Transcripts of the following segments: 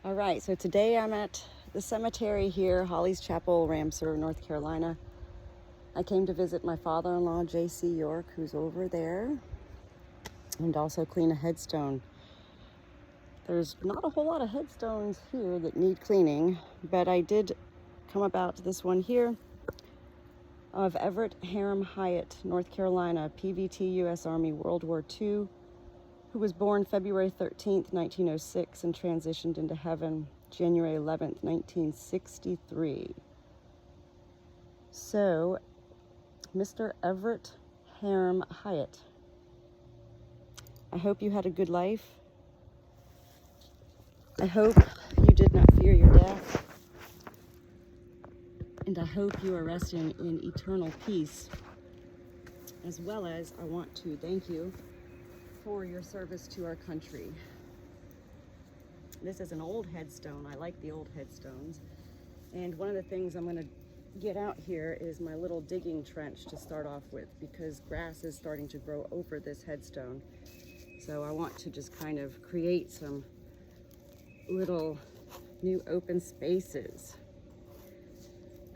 All right, so today I'm at the cemetery here, Holly's Chapel, Ramseur, North Carolina. I came to visit my father-in-law, J.C. York, who's over there, and also clean a headstone. There's not a whole lot of headstones here that need cleaning, but I did come about this one here of Everett Hairm Hiatt, North Carolina, PVT, U.S. Army, World War II, who was born February 13th, 1906, and transitioned into heaven January 11th, 1963. So, Mr. Everett Hairm Hiatt, I hope you had a good life. I hope you did not fear your death. And I hope you are resting in eternal peace. As well as, I want to thank you for your service to our country. This is an old headstone. I like the old headstones. And one of the things I'm going to get out here is my little digging trench to start off with, because grass is starting to grow over this headstone. So I want to just kind of create some little new open spaces.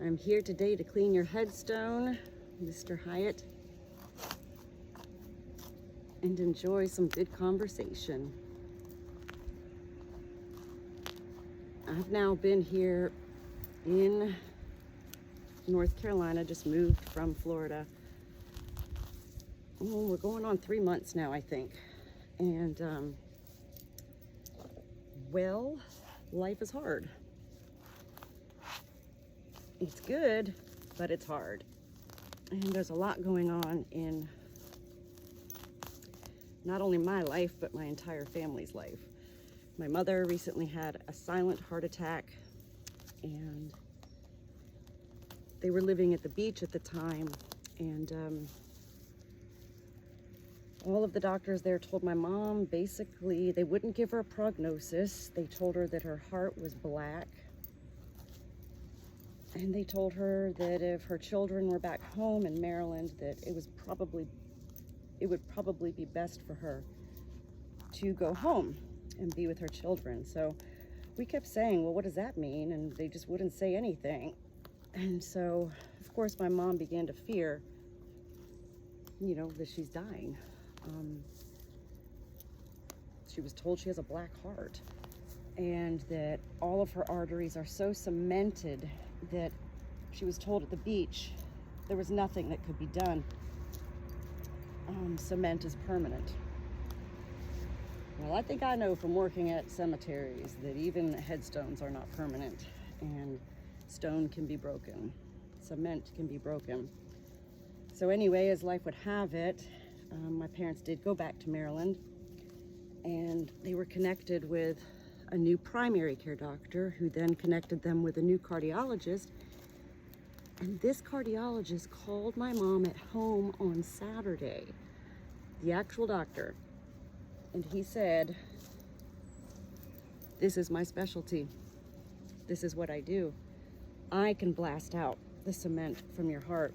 I'm here today to clean your headstone, Mr. Hiatt, and enjoy some good conversation. I've now been here in North Carolina, just moved from Florida. Oh, we're going on 3 months now, I think. And, well, life is hard. It's good, but it's hard. And there's a lot going on in not only my life, but my entire family's life. My mother recently had a silent heart attack, and they were living at the beach at the time, and all of the doctors there told my mom basically they wouldn't give her a prognosis. They told her that her heart was black, and they told her that if her children were back home in Maryland, that it would probably be best for her to go home and be with her children. So we kept saying, well, what does that mean? And they just wouldn't say anything. And so, of course, my mom began to fear, that she's dying. She was told she has a black heart, and that all of her arteries are so cemented that she was told at the beach there was nothing that could be done. Cement is permanent. Well, I think I know from working at cemeteries that even headstones are not permanent, and stone can be broken, cement can be broken. So anyway, as life would have it, my parents did go back to Maryland, and they were connected with a new primary care doctor, who then connected them with a new cardiologist. And this cardiologist called my mom at home on Saturday, the actual doctor, and he said, "This is my specialty. This is what I do. I can blast out the cement from your heart."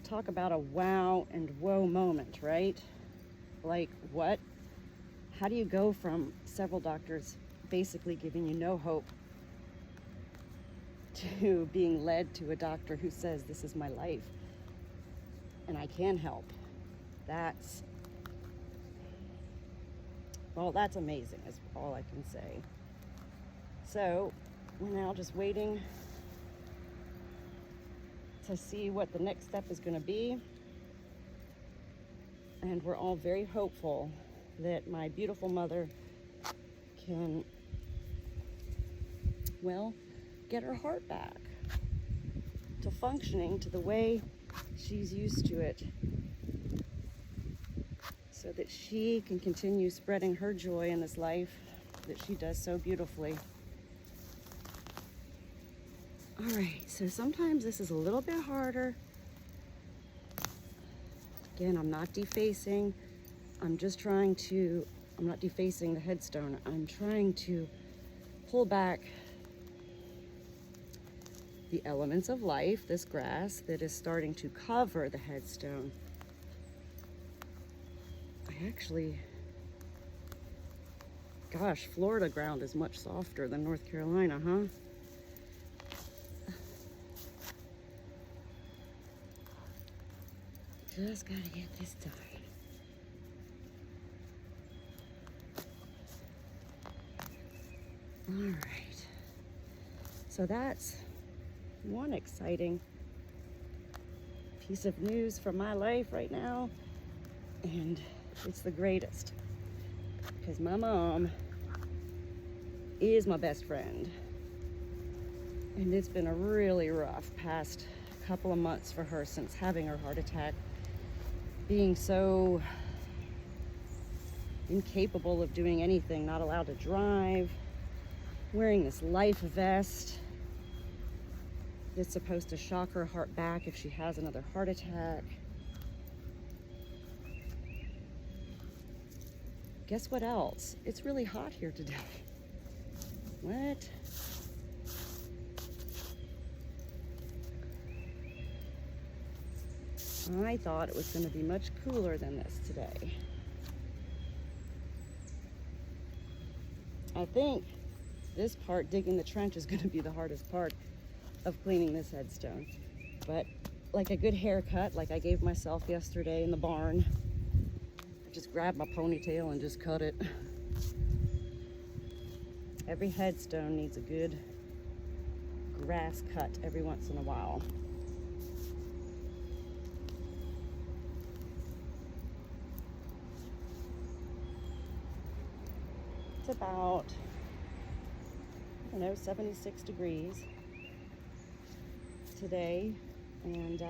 Talk about a wow and whoa moment, right? Like, what? How do you go from several doctors basically giving you no hope to being led to a doctor who says, this is my life and I can help? That's amazing, is all I can say. So we're now just waiting to see what the next step is going to be. And we're all very hopeful that my beautiful mother can, well, get her heart back to functioning to the way she's used to it, so that she can continue spreading her joy in this life that she does so beautifully. All right, so sometimes this is a little bit harder. Again, I'm not defacing. I'm not defacing the headstone. I'm trying to pull back the elements of life, this grass that is starting to cover the headstone. I actually Gosh, Florida ground is much softer than North Carolina, huh? Just gotta get this done. All right. So that's one exciting piece of news from my life right now. And it's the greatest, because my mom is my best friend. And it's been a really rough past couple of months for her since having her heart attack, being so incapable of doing anything, not allowed to drive, wearing this life vest that's supposed to shock her heart back if she has another heart attack. Guess what else? It's really hot here today. What? I thought it was going to be much cooler than this today. I think this part, digging the trench, is going to be the hardest part of cleaning this headstone. But like a good haircut, like I gave myself yesterday in the barn, I just grabbed my ponytail and just cut it. Every headstone needs a good grass cut every once in a while. It's about, I don't know, 76 degrees today, and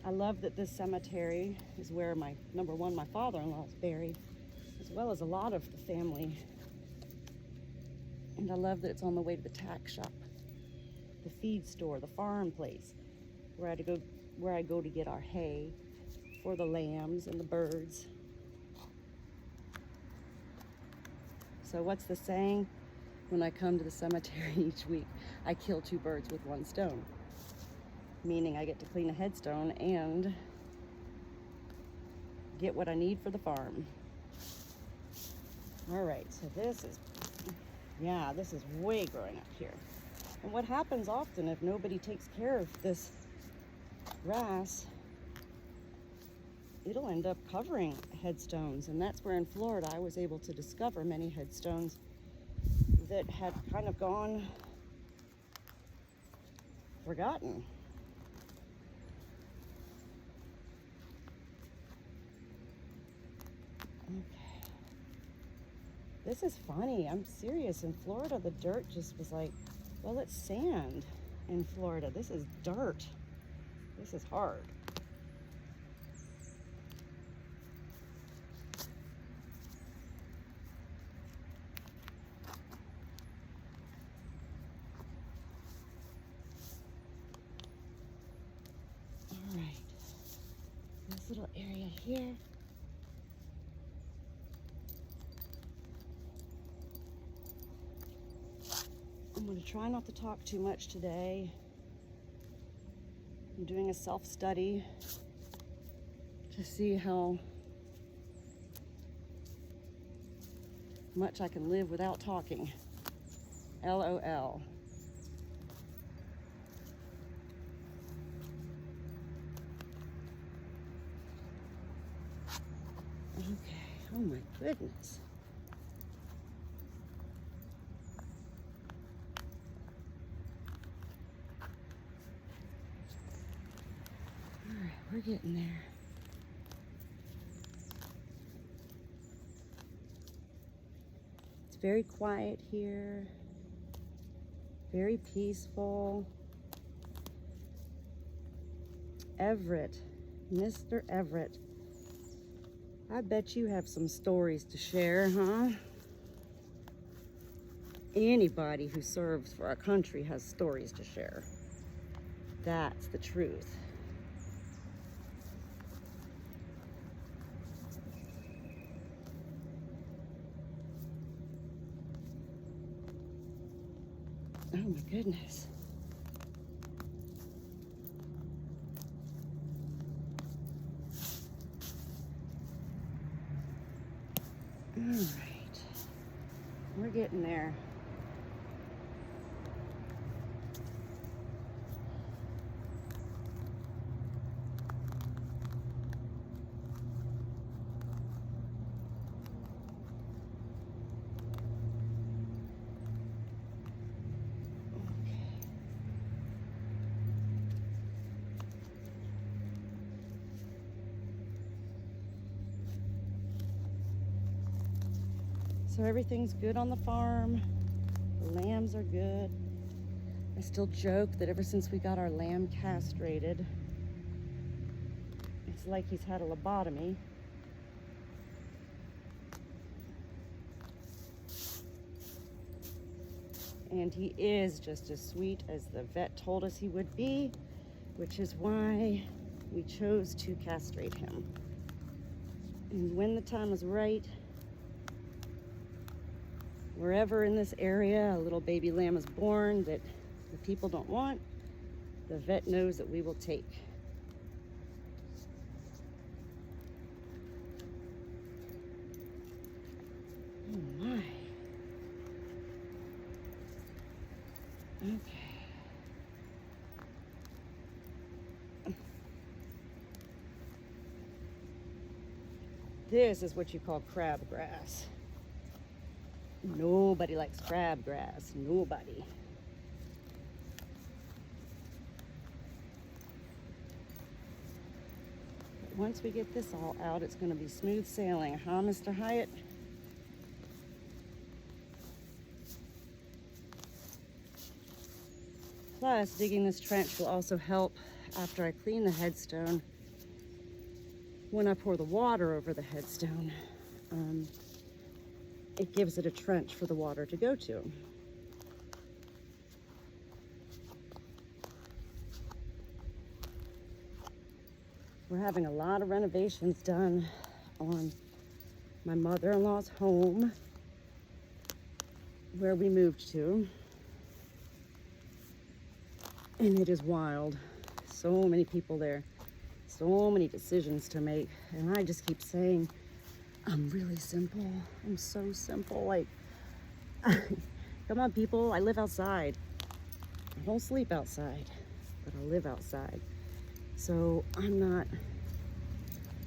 I love that this cemetery is where my father-in-law is buried, as well as a lot of the family. And I love that it's on the way to the tack shop, the feed store, the farm place, where I go to get our hay for the lambs and the birds. So what's the saying? When I come to the cemetery each week, I kill two birds with one stone. Meaning I get to clean a headstone and get what I need for the farm. All right, so this is way growing up here. And what happens often if nobody takes care of this grass, it'll end up covering headstones. And that's where in Florida I was able to discover many headstones that had kind of gone forgotten. Okay. This is funny. I'm serious. In Florida, the dirt just was like, well, it's sand in Florida. This is dirt. This is hard. All right. This little area here. I'm going to try not to talk too much today. I'm doing a self-study to see how much I can live without talking. LOL. Okay, oh my goodness. All right, we're getting there. It's very quiet here, very peaceful. Everett, Mr. Everett, I bet you have some stories to share, huh? Anybody who serves for our country has stories to share. That's the truth. Oh my goodness. All right, we're getting there. So everything's good on the farm. The lambs are good. I still joke that ever since we got our lamb castrated, it's like he's had a lobotomy. And he is just as sweet as the vet told us he would be, which is why we chose to castrate him. And when the time is right, wherever in this area a little baby lamb is born that the people don't want, the vet knows that we will take. Oh my. Okay. This is what you call crabgrass. Nobody likes crabgrass. Nobody. But once we get this all out, it's going to be smooth sailing, huh, Mr. Hiatt? Plus, digging this trench will also help after I clean the headstone. When I pour the water over the headstone, it gives it a trench for the water to go to. We're having a lot of renovations done on my mother-in-law's home where we moved to. And it is wild. So many people there, so many decisions to make. And I just keep saying, I'm really simple. I'm so simple. Like, come on, people. I live outside. I don't sleep outside, but I live outside. So I'm not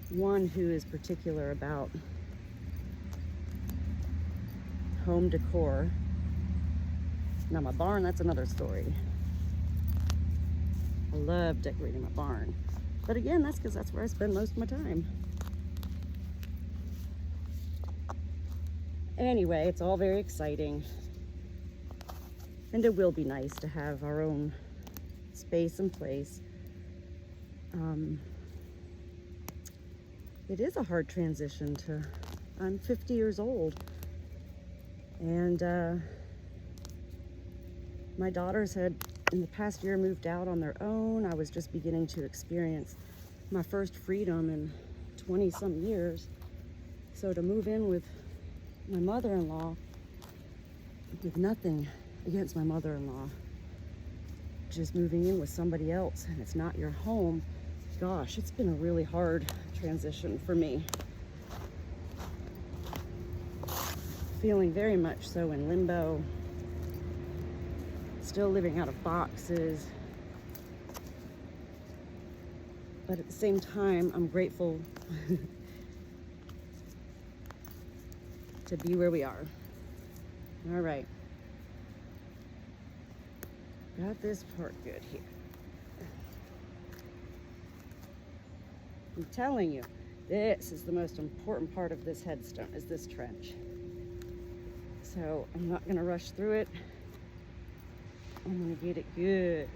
one who is particular about home decor. Now, my barn, that's another story. I love decorating my barn. But again, that's because that's where I spend most of my time. Anyway, it's all very exciting. And it will be nice to have our own space and place. It is a hard transition to, I'm 50 years old. And my daughters had, in the past year, moved out on their own. I was just beginning to experience my first freedom in 20-some years. So to move in with my mother-in-law, with nothing against my mother-in-law, just moving in with somebody else and it's not your home, gosh, it's been a really hard transition for me. Feeling very much so in limbo, still living out of boxes. But at the same time, I'm grateful to be where we are. All right. Got this part good here. I'm telling you, this is the most important part of this headstone, is this trench. So I'm not gonna rush through it. I'm gonna get it good.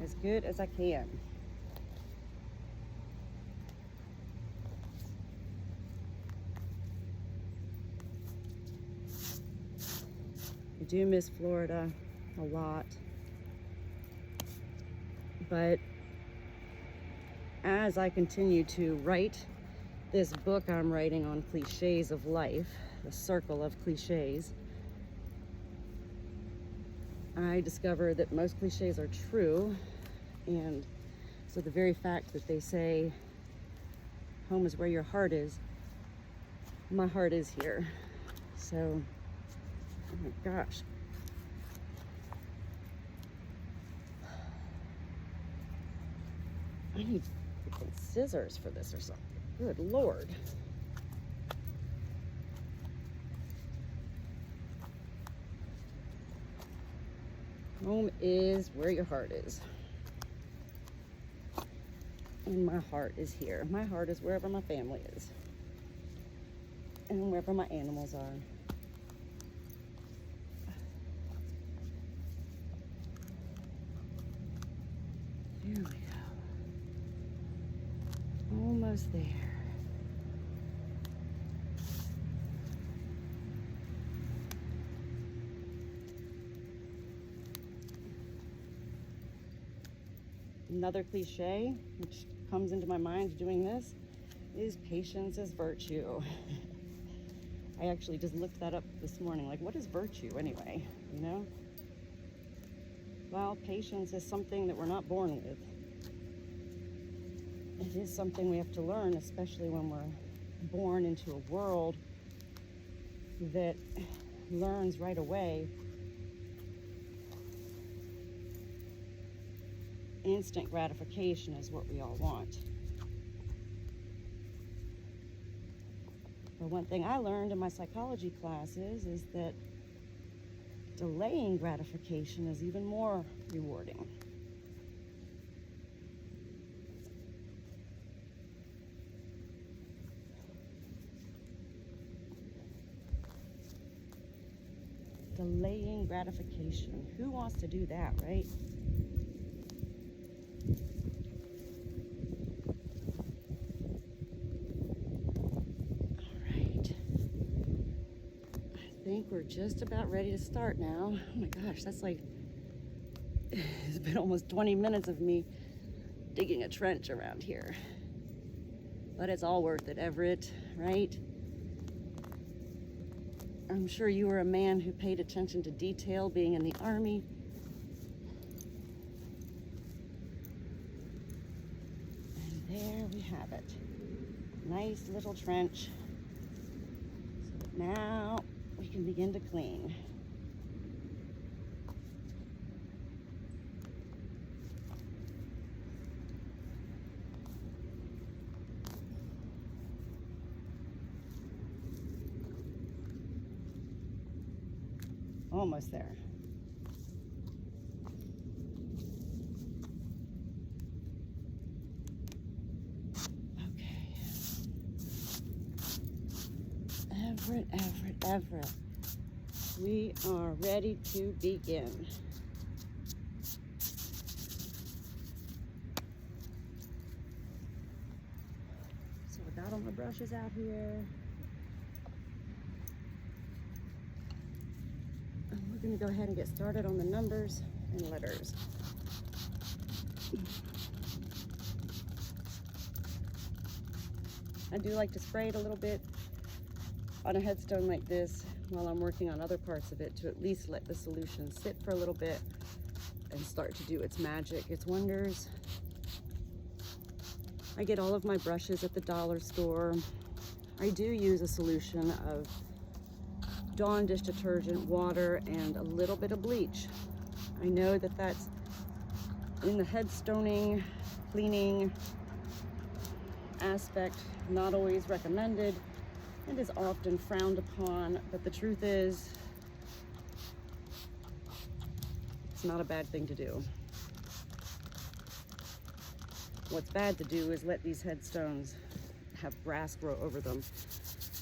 As good as I can. I do miss Florida a lot, but as I continue to write this book I'm writing on cliches of life, the circle of cliches, I discovered that most cliches are true, and so the very fact that they say home is where your heart is, my heart is here. So, oh my gosh. I need scissors for this or something. Good Lord. Home is where your heart is. And my heart is here. My heart is wherever my family is. And wherever my animals are. Here we go. Almost there. Another cliche, which comes into my mind doing this, is patience is virtue. I actually just looked that up this morning. Like, what is virtue anyway? You know? Well, patience is something that we're not born with. It is something we have to learn, especially when we're born into a world that learns right away. Instant gratification is what we all want. But one thing I learned in my psychology classes is that delaying gratification is even more rewarding. Delaying gratification. Who wants to do that, right? I think we're just about ready to start now. Oh my gosh, that's like, it's been almost 20 minutes of me digging a trench around here. But it's all worth it, Everett, right? I'm sure you were a man who paid attention to detail being in the Army. And there we have it. Nice little trench. So now we can begin to clean. Almost there. Okay. Everett. We are ready to begin. So I got all my brushes out here. And we're going to go ahead and get started on the numbers and letters. I do like to spray it a little bit on a headstone like this while I'm working on other parts of it to at least let the solution sit for a little bit and start to do its magic, its wonders. I get all of my brushes at the dollar store. I do use a solution of Dawn dish detergent, water, and a little bit of bleach. I know that that's in the headstoning, cleaning aspect, not always recommended. It is often frowned upon, but the truth is, it's not a bad thing to do. What's bad to do is let these headstones have grass grow over them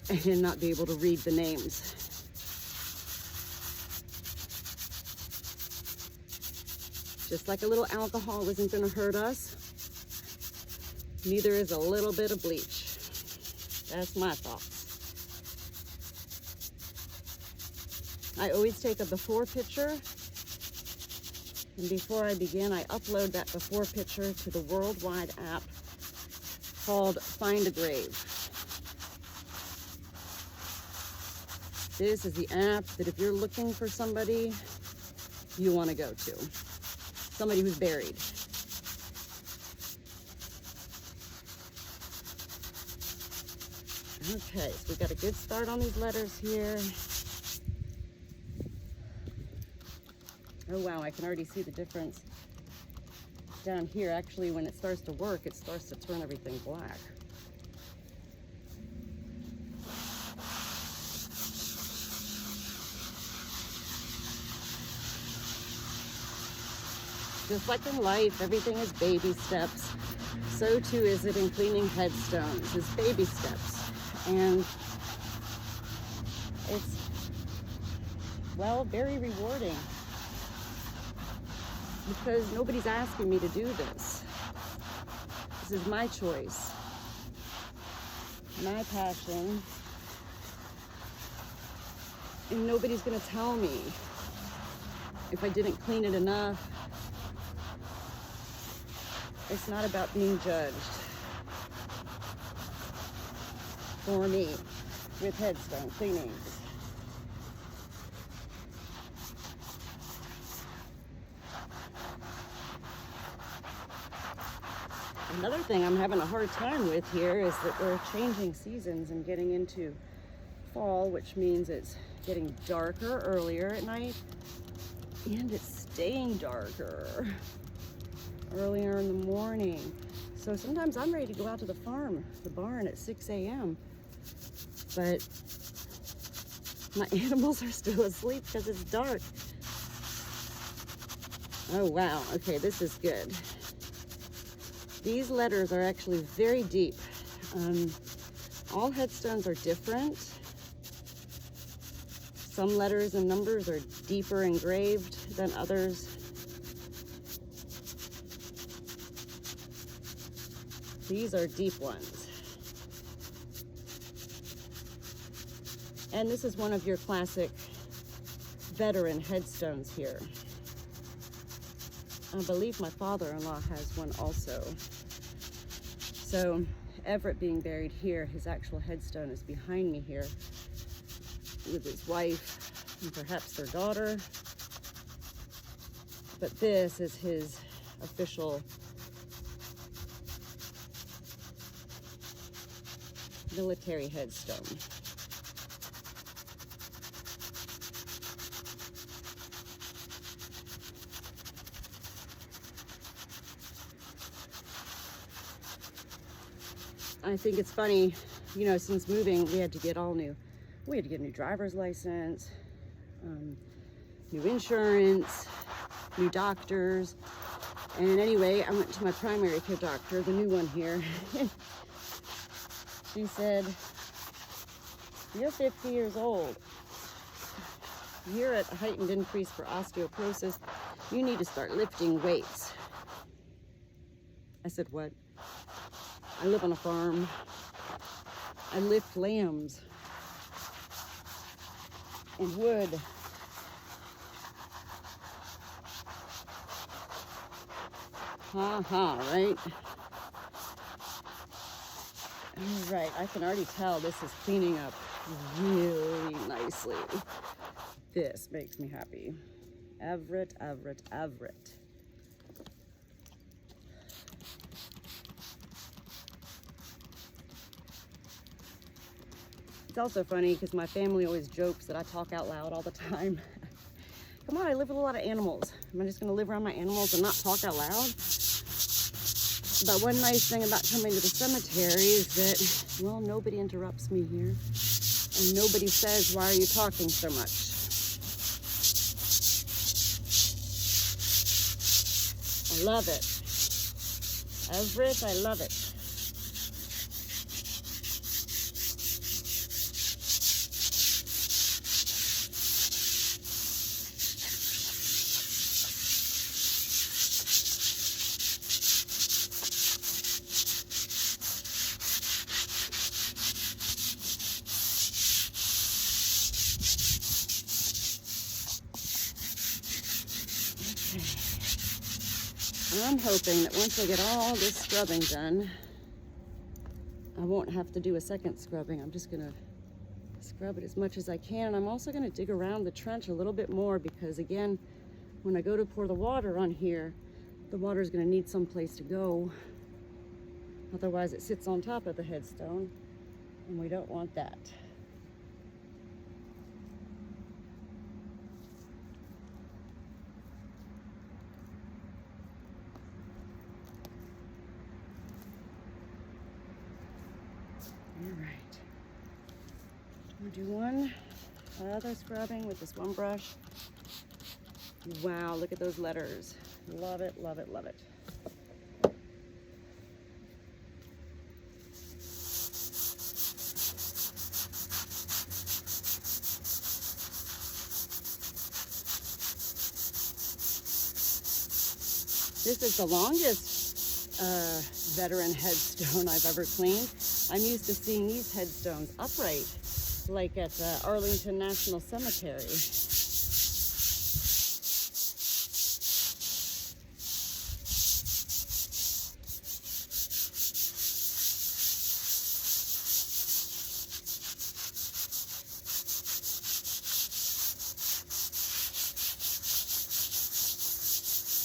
and not be able to read the names. Just like a little alcohol isn't going to hurt us, neither is a little bit of bleach. That's my thoughts. I always take a before picture, and before I begin, I upload that before picture to the worldwide app called Find a Grave. This is the app that if you're looking for somebody you want to go to. Somebody who's buried. Okay, so we got a good start on these letters here. Oh wow, I can already see the difference down here. Actually, when it starts to work, it starts to turn everything black. Just like in life, everything is baby steps. So too is it in cleaning headstones. It's baby steps. And it's, well, very rewarding because nobody's asking me to do this. This is my choice, my passion, and nobody's gonna tell me if I didn't clean it enough. It's not about being judged for me with headstone cleanings. Another thing I'm having a hard time with here is that we're changing seasons and getting into fall, which means it's getting darker earlier at night and it's staying darker earlier in the morning. So sometimes I'm ready to go out to the farm, the barn at 6 a.m. But my animals are still asleep because it's dark. Oh wow, okay, this is good. These letters are actually very deep. All headstones are different. Some letters and numbers are deeper engraved than others. These are deep ones. And this is one of your classic veteran headstones here. I believe my father-in-law has one also. So Everett being buried here, his actual headstone is behind me here with his wife and perhaps their daughter. But this is his official military headstone. I think it's funny, you know, since moving, we had to get a new driver's license, new insurance, new doctors. And anyway, I went to my primary care doctor, the new one here. She said, "You're 50 years old. You're at a heightened increase for osteoporosis. You need to start lifting weights." I said, "What? I live on a farm. I lift lambs and wood." Ha ha, right? All right, I can already tell this is cleaning up really nicely. This makes me happy. Everett, Everett, Everett. It's also funny because my family always jokes that I talk out loud all the time. Come on, I live with a lot of animals. Am I just gonna live around my animals and not talk out loud? But one nice thing about coming to the cemetery is that, well, nobody interrupts me here. And nobody says, "Why are you talking so much?" I love it. Everett, I love it. I'm hoping that once I get all this scrubbing done, I won't have to do a second scrubbing. I'm just gonna scrub it as much as I can. And I'm also gonna dig around the trench a little bit more because, again, when I go to pour the water on here, the water is going to need some place to go. Otherwise it sits on top of the headstone, and we don't want that. All right, we'll do one other scrubbing with this one brush. Wow, look at those letters. Love it, love it, love it. This is the longest veteran headstone I've ever cleaned. I'm used to seeing these headstones upright, like at Arlington National Cemetery.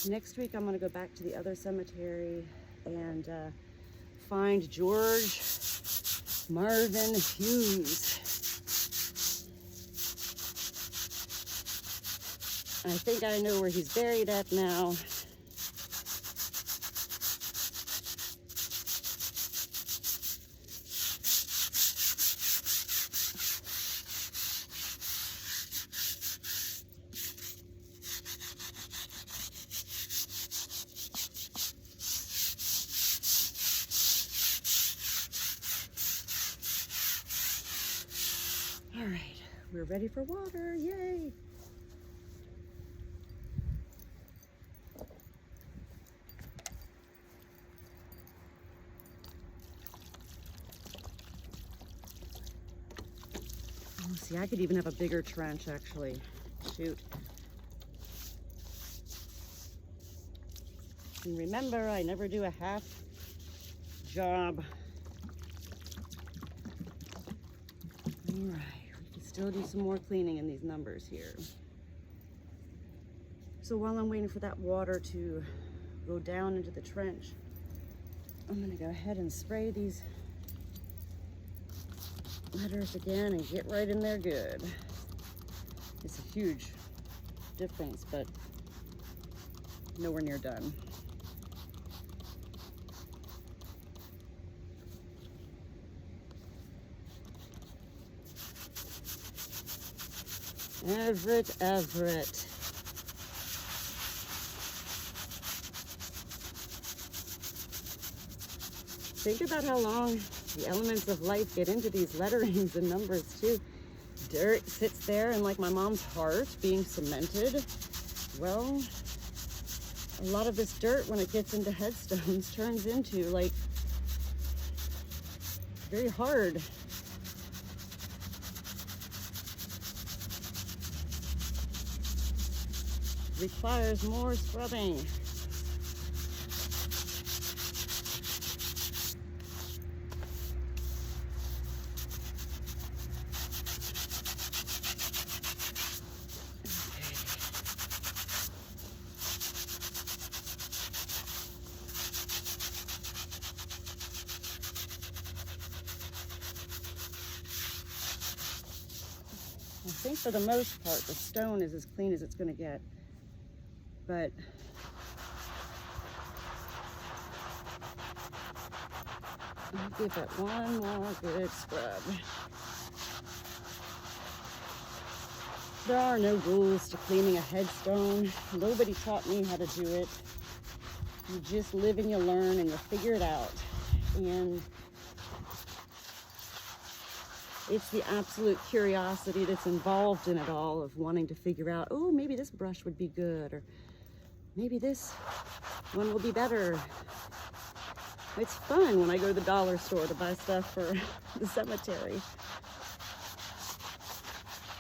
Next week, I'm going to go back to the other cemetery and find George Marvin Hughes. I think I know where he's buried at now. All right, we're ready for water, yay! Oh, see, I could even have a bigger trench, actually. Shoot. And remember, I never do a half job. All right. Still do some more cleaning in these numbers here. So while I'm waiting for that water to go down into the trench, I'm gonna go ahead and spray these letters again and get right in there good. It's a huge difference, but nowhere near done. Everett. Think about how long the elements of life get into these letterings and numbers too. Dirt sits there, and like my mom's heart being cemented, well, a lot of this dirt, when it gets into headstones, turns into like very hard. Requires more scrubbing. I think for the most part, the stone is as clean as it's going to get. But I'll give it one more good scrub. There are no rules to cleaning a headstone. Nobody taught me how to do it. You just live and you learn and you figure it out. And it's the absolute curiosity that's involved in it all, of wanting to figure out, oh, maybe this brush would be good, or maybe this one will be better. It's fun when I go to the dollar store to buy stuff for the cemetery.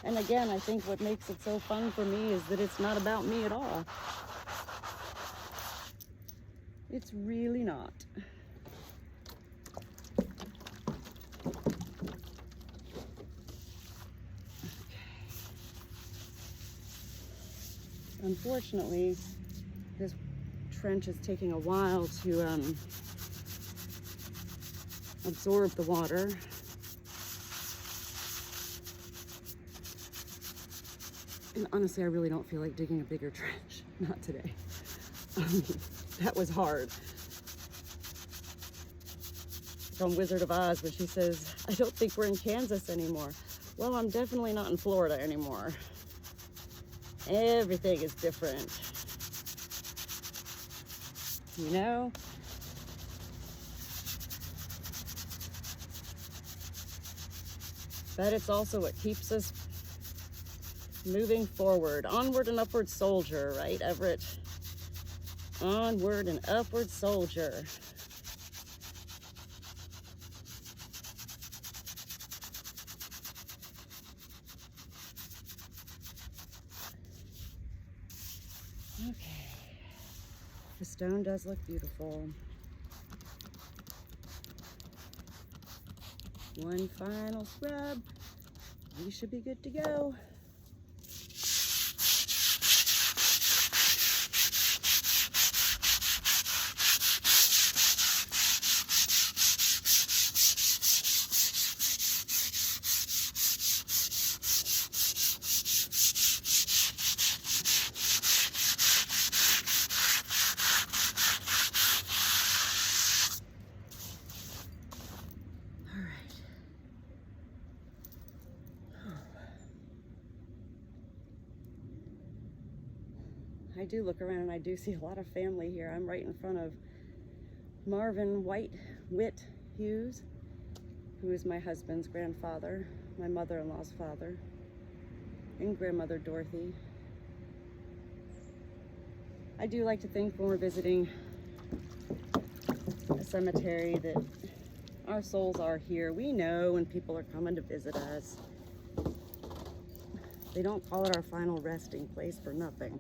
And again, I think what makes it so fun for me is that it's not about me at all. It's really not. Unfortunately, this trench is taking a while to absorb the water. And honestly, I really don't feel like digging a bigger trench. Not today. That was hard. From Wizard of Oz, when she says, I don't think we're in Kansas anymore. Well, I'm definitely not in Florida anymore. Everything is different. You know? But it's also what keeps us moving forward. Onward and upward soldier, right, Everett? Onward and upward soldier. Okay. The stone does look beautiful. One final scrub. We should be good to go. I do look around and I do see a lot of family here. I'm right in front of Marvin Witt Hughes, who is my husband's grandfather, my mother-in-law's father, and grandmother Dorothy. I do like to think when we're visiting a cemetery that our souls are here. We know when people are coming to visit us. They don't call it our final resting place for nothing.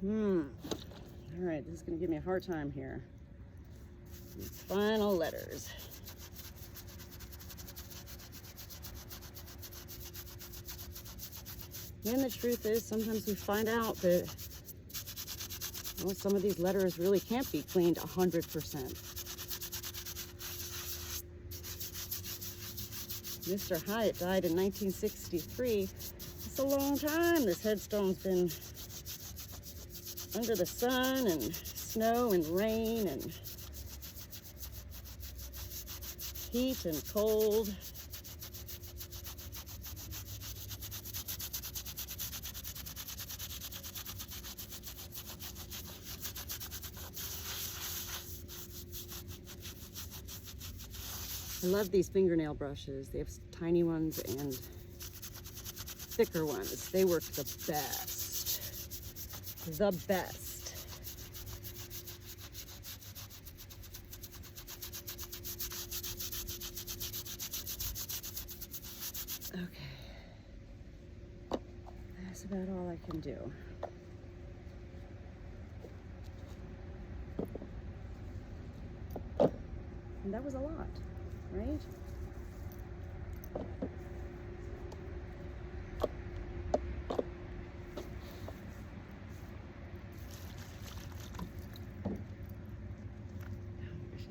All right, this is gonna give me a hard time here. These final letters. And the truth is, sometimes we find out that, well, some of these letters really can't be cleaned 100%. Mr. Hiatt died in 1963. It's a long time. This headstone's been under the sun and snow and rain and heat and cold. I love these fingernail brushes. They have tiny ones and thicker ones. They work the best. The best. Okay. That's about all I can do. And that was a lot, right?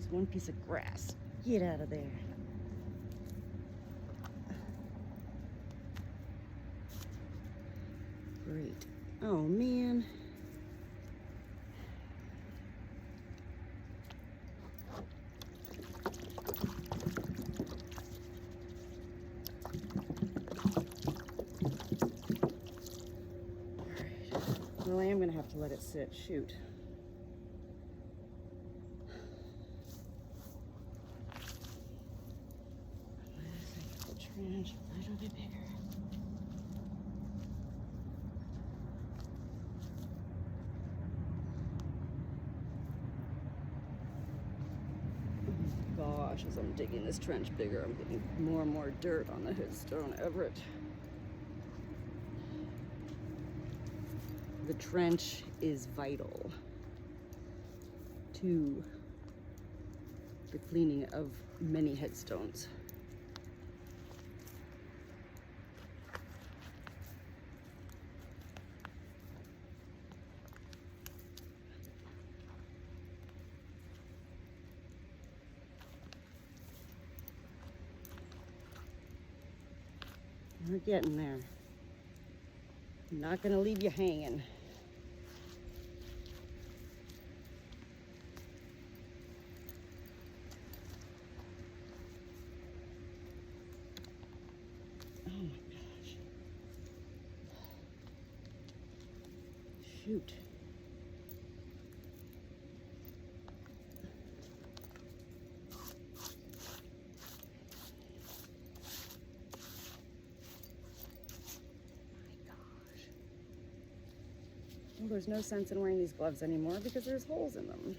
One piece of grass. Get out of there. Great. Oh man. Alright. Well, I am gonna have to let it sit. Shoot. Trench a little bit bigger. Oh gosh, as I'm digging this trench bigger, I'm getting more and more dirt on the headstone, Everett. The trench is vital to the cleaning of many headstones. We're getting there. I'm not gonna leave you hanging. Oh my gosh. Shoot. Well, there's no sense in wearing these gloves anymore because there's holes in them.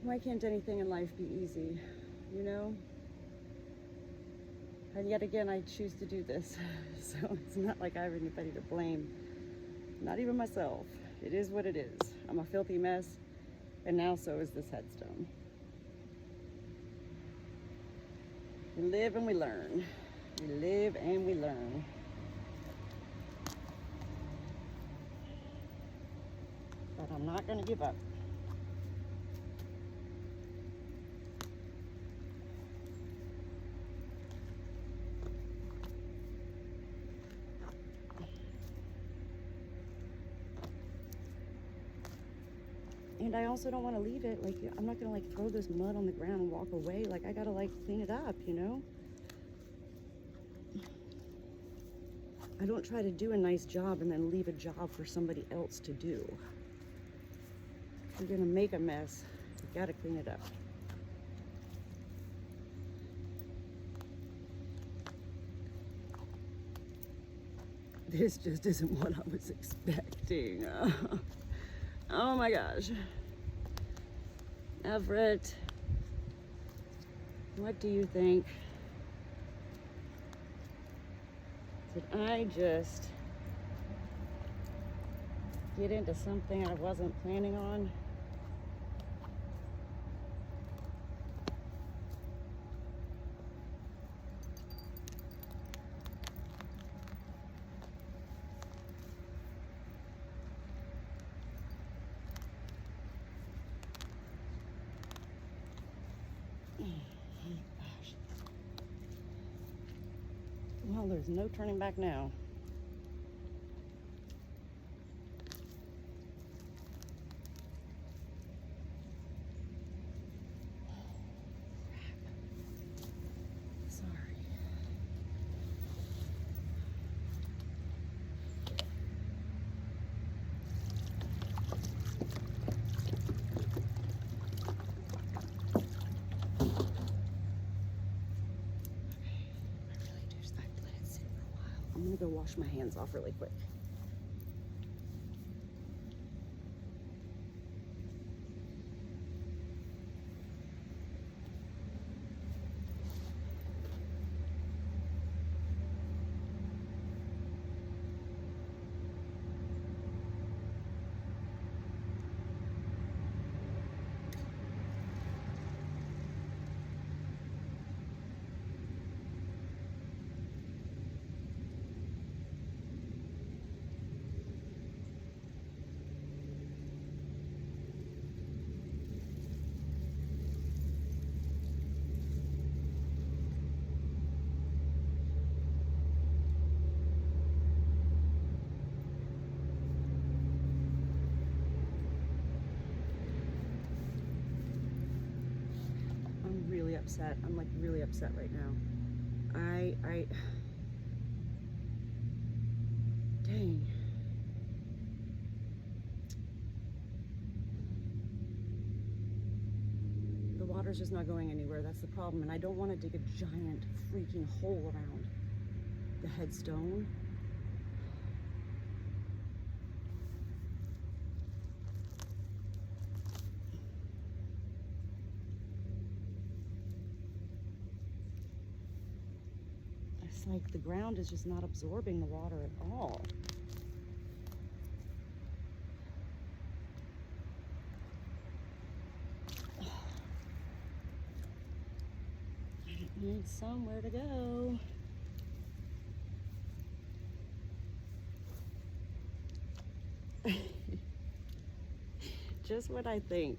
Why can't anything in life be easy, you know? And yet again, I choose to do this. So it's not like I have anybody to blame. Not even myself. It is what it is. I'm a filthy mess. And now so is this headstone. We live and we learn. We live and we learn. But I'm not going to give up. And I also don't want to leave it, like, I'm not going to, like, throw this mud on the ground and walk away. Like, I got to, like, clean it up, you know? I don't try to do a nice job and then leave a job for somebody else to do. If you're going to make a mess, you got to clean it up. This just isn't what I was expecting. Oh my gosh. Everett, what do you think? Did I just get into something I wasn't planning on? Gosh. Well, there's no turning back now. Sorry. I'm gonna go wash my hands off really quick. Upset. I'm like really upset right now. Dang. The water's just not going anywhere. That's the problem. And I don't want to dig a giant freaking hole around the headstone. Like the ground is just not absorbing the water at all. It needs somewhere to go. Just what I think.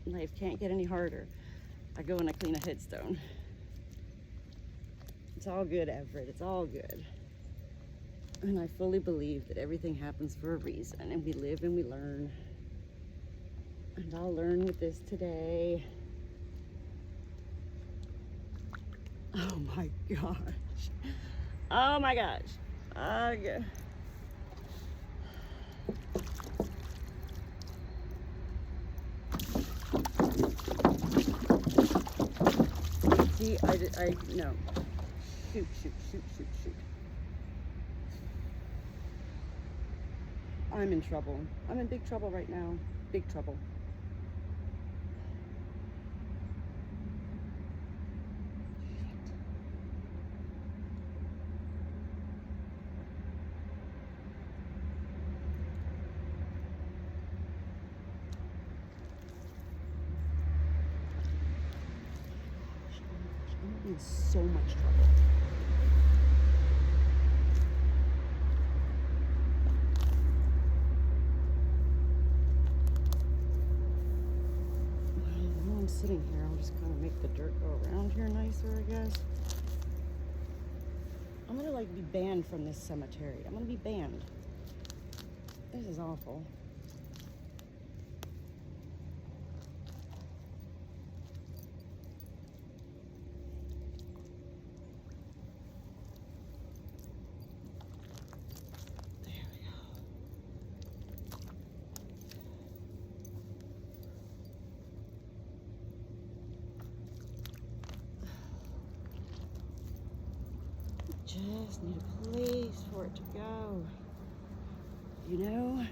Life can't get any harder. I go and I clean a headstone. It's all good, Everett. It's all good. And I fully believe that everything happens for a reason, and we live and we learn. And I'll learn with this today. Oh my gosh. Oh my gosh. Okay. See, no. Shoot. I'm in trouble. I'm in big trouble right now. Big trouble. I'm in so much trouble. While I'm sitting here, I'll just kind of make the dirt go around here nicer, I guess. I'm gonna like be banned from this cemetery. I'm gonna be banned. This is awful. Just need a place for it to go, you know?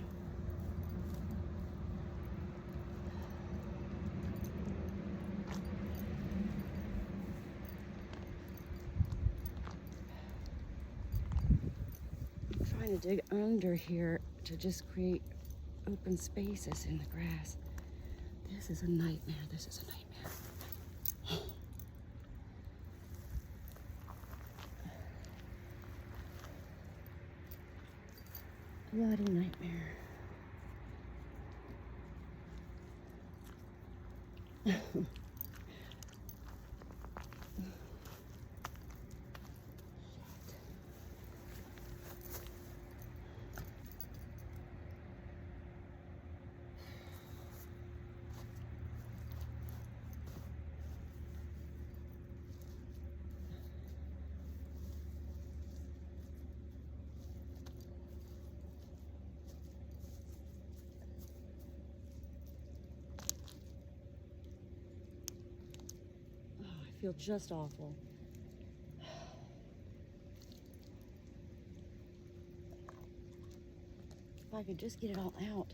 I'm trying to dig under here to just create open spaces in the grass. This is a nightmare. This is a nightmare. Bloody nightmare. I feel just awful. If I could just get it all out,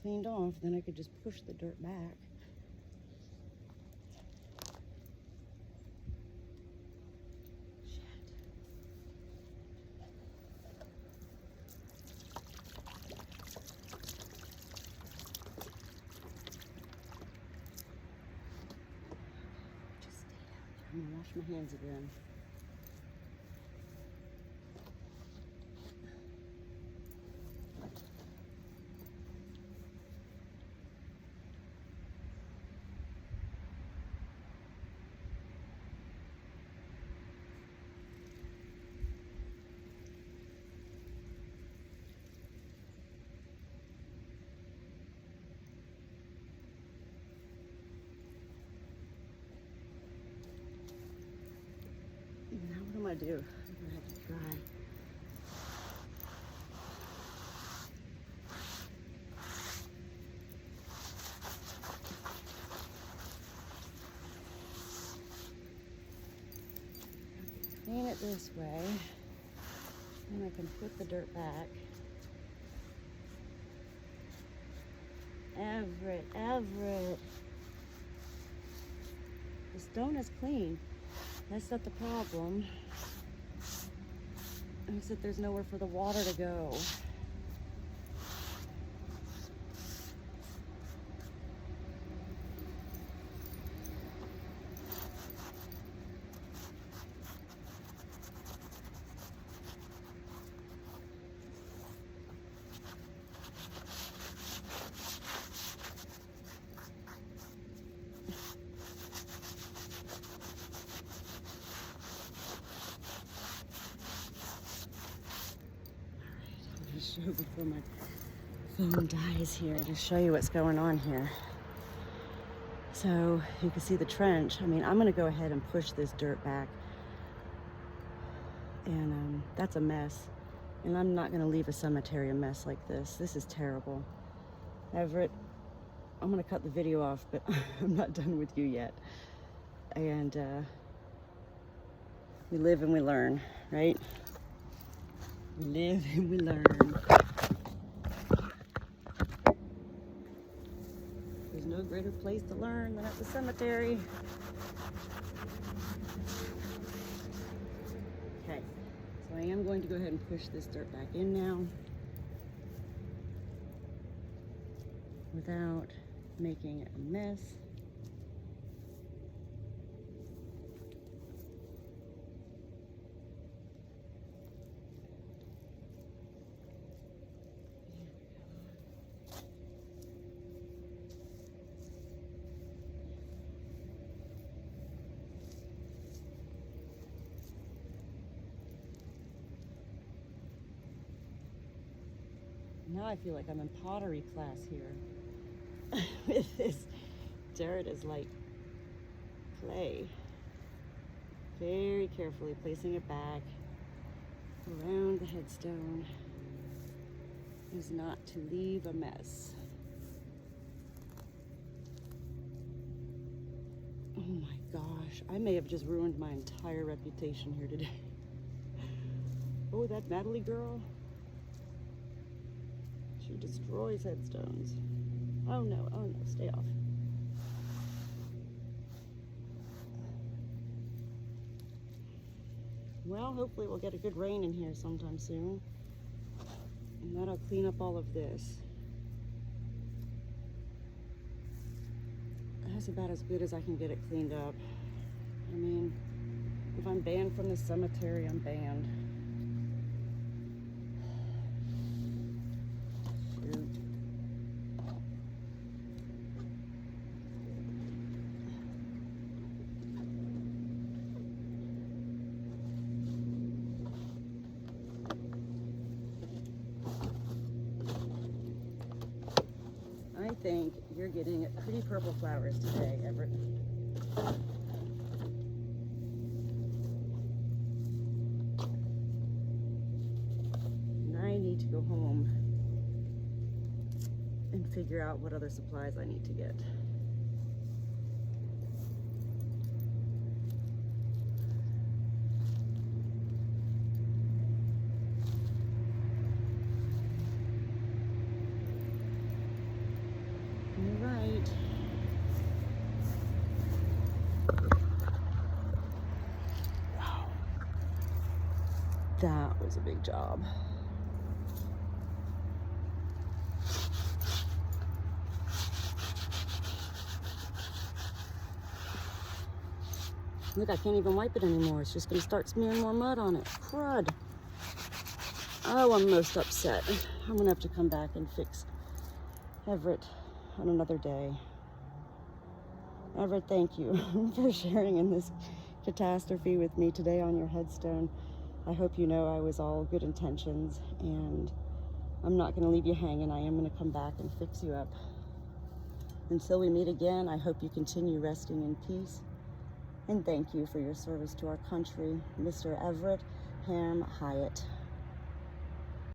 cleaned off, then I could just push the dirt back. Shit. Just stay down there. I'm gonna wash my hands again. Now what am I gonna do? I'm gonna have to dry. Clean it this way, and I can put the dirt back. Everett. The stone is clean. That's not the problem. It's that there's nowhere for the water to go. to show before my phone dies here, to show you what's going on here. So you can see the trench. I mean, I'm gonna go ahead and push this dirt back. And that's a mess. And I'm not gonna leave a cemetery a mess like this. This is terrible. Everett, I'm gonna cut the video off, but I'm not done with you yet. And we live and we learn, right? We live and we learn. There's no greater place to learn than at the cemetery. Okay, so I am going to go ahead and push this dirt back in now without making a mess. Now I feel like I'm in pottery class here. With this dirt is like clay. Very carefully placing it back around the headstone is not to leave a mess. Oh my gosh, I may have just ruined my entire reputation here today. Oh, that Natalie girl. She destroys headstones. Oh no, stay off. Well, hopefully we'll get a good rain in here sometime soon. And that'll clean up all of this. That's about as good as I can get it cleaned up. I mean, if I'm banned from the cemetery, I'm banned. I think you're getting pretty purple flowers today, Everett. And I need to go home and figure out what other supplies I need to get. Right. Wow. That was a big job. Look, I can't even wipe it anymore. It's just gonna start smearing more mud on it. Crud. Oh, I'm most upset. I'm gonna have to come back and fix Everett on another day. Everett, thank you for sharing in this catastrophe with me today on your headstone. I hope you know I was all good intentions, and I'm not going to leave you hanging. I am going to come back and fix you up. Until we meet again, I hope you continue resting in peace, and thank you for your service to our country, Mr. Everett Hairm Hiatt.